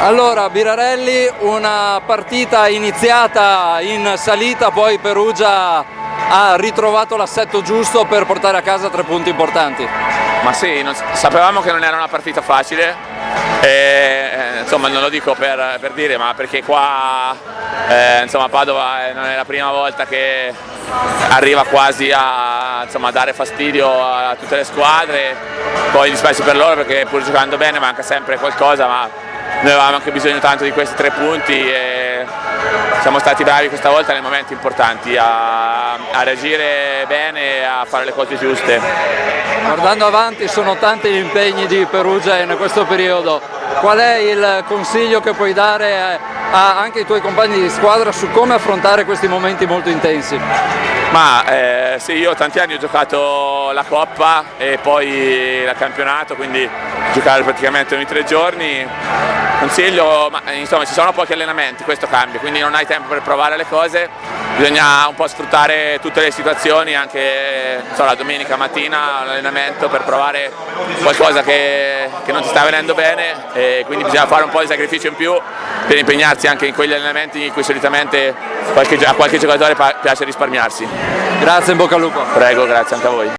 Allora, Birarelli, una partita iniziata in salita, poi Perugia ha ritrovato l'assetto giusto per portare a casa 3 punti importanti. Ma sì, sapevamo che non era una partita facile, insomma non lo dico per dire, ma perché qua insomma, Padova non è la prima volta che arriva quasi a dare fastidio a tutte le squadre, poi dispiace per loro perché pur giocando bene manca sempre qualcosa, ma noi avevamo anche bisogno tanto di questi 3 punti e siamo stati bravi questa volta nei momenti importanti a reagire bene e a fare le cose giuste. Guardando avanti, sono tanti gli impegni di Perugia in questo periodo. Qual è il consiglio che puoi dare anche ai tuoi compagni di squadra su come affrontare questi momenti molto intensi? Ma sì, io tanti anni ho giocato la Coppa e poi il campionato, quindi giocare praticamente ogni 3 giorni. Consiglio, ma insomma ci sono pochi allenamenti, questo cambia, quindi non hai tempo per provare le cose, bisogna un po' sfruttare tutte le situazioni, anche la domenica mattina l'allenamento per provare qualcosa che non ti sta venendo bene, e quindi bisogna fare un po' di sacrificio in più per impegnarsi anche in quegli allenamenti in cui solitamente a qualche giocatore piace risparmiarsi. Grazie, in bocca al lupo. Prego, grazie anche a voi.